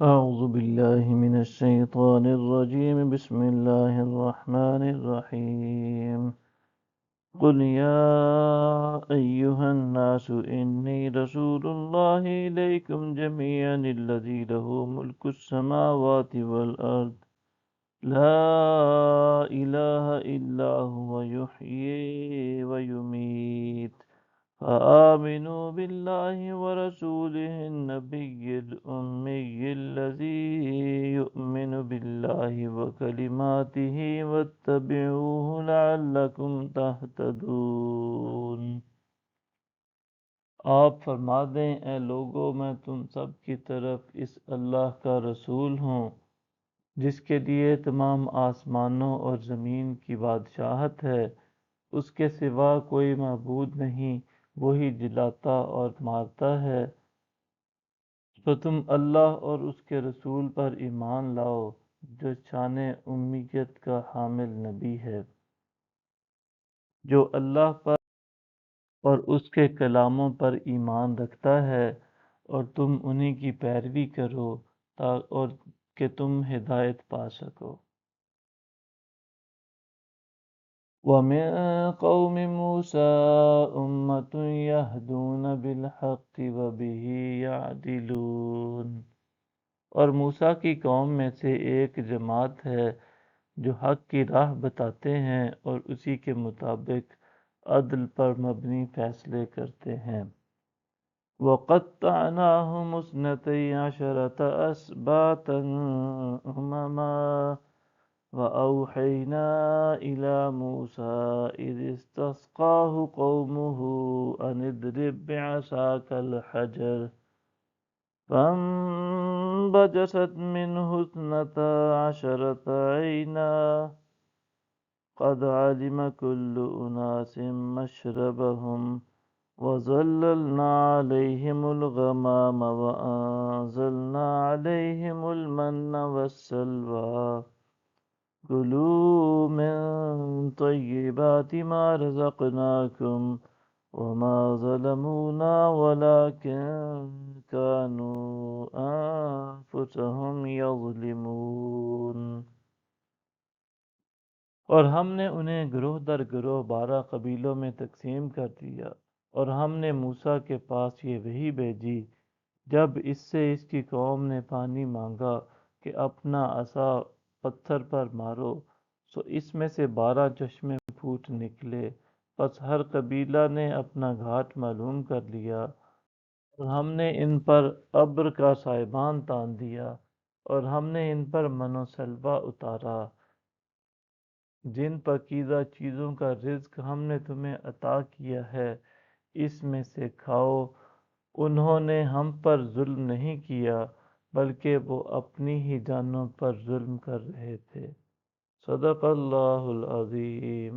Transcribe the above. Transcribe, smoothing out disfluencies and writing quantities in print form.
أعوذ بالله من الشيطان الرجيم بسم الله الرحمن الرحيم قل يا أيها الناس إني رسول الله إليكم جميعا الذي له ملك السماوات والأرض لا إله إلا هو يحيي ويميت فآمنوا بالله ورسوله النبي الأمي الذي يؤمن بالله وكلماته واتبعوه لعلكم تهتدون۔ آپ فرما دیں اے لوگو میں تم سب کی طرف اس اللہ کا رسول ہوں جس کے لیے تمام آسمانوں اور زمین کی بادشاہت ہے، اس کے سوا کوئی معبود نہیں، وہی جلاتا اور مارتا ہے۔ تو تم اللہ اور اس کے رسول پر ایمان لاؤ جو شان امیت کا حامل نبی ہے، جو اللہ پر اور اس کے کلاموں پر ایمان رکھتا ہے، اور تم انہی کی پیروی کرو اور کہ تم ہدایت پا سکو۔ وَمِن قَوْمِ مُوسَىٰ أُمَّةٌ يَهْدُونَ بِالْحَقِّ وَبِهِ يَعْدِلُونَ، اور موسیٰ کی قوم میں سے ایک جماعت ہے جو حق کی راہ بتاتے ہیں اور اسی کے مطابق عدل پر مبنی فیصلے کرتے ہیں۔ وَقَطَّعْنَاهُمُ اثْنَتَيْ عَشَرَةَ أَسْبَاطًا أُمَمًا وَأَوْحَيْنَا إِلَى مُوسَىٰ إِذِ اسْتَسْقَاهُ قَوْمُهُ أَنِ اضْرِب بِّعَصَاكَ الْحَجَرَ فَانبَجَسَتْ مِنْهُ اثْنَتَا عَشْرَةَ عَيْنًا قَدْ عَلِمَ كُلُّ أُنَاسٍ مَّشْرَبَهُمْ وَظَلَّلْنَا عَلَيْهِمُ الْغَمَامَ وَأَنزَلْنَا عَلَيْهِمُ الْمَنَّ وَالسَّلْوَىٰ كُلُوا مِن طَيِّبَاتِ مَا رَزَقْنَاكُمْ وَمَا ظَلَمُونَا وَلَٰكِن كَانُوا أَنفُسَهُمْ يَظْلِمُونَ۔ اور ہم نے انہیں گروہ در گروہ 12 قبیلوں میں تقسیم کر دیا، اور ہم نے موسیٰ کے پاس یہ وحی بھیجی جب اس سے اس کی قوم نے پانی مانگا کہ اپنا عصا پتھر پر مارو، سو اس میں سے 12 چشمے پھوٹ نکلے، پس ہر قبیلہ نے اپنا گھاٹ معلوم کر لیا، اور ہم نے ان پر ابر کا سائبان تان دیا، اور ہم نے ان پر من و سلوہ اتارا۔ جن پاکیزہ چیزوں کا رزق ہم نے تمہیں عطا کیا ہے اس میں سے کھاؤ۔ انہوں نے ہم پر ظلم نہیں کیا بلکہ وہ اپنی ہی جانوں پر ظلم کر رہے تھے۔ صدق اللہ العظیم۔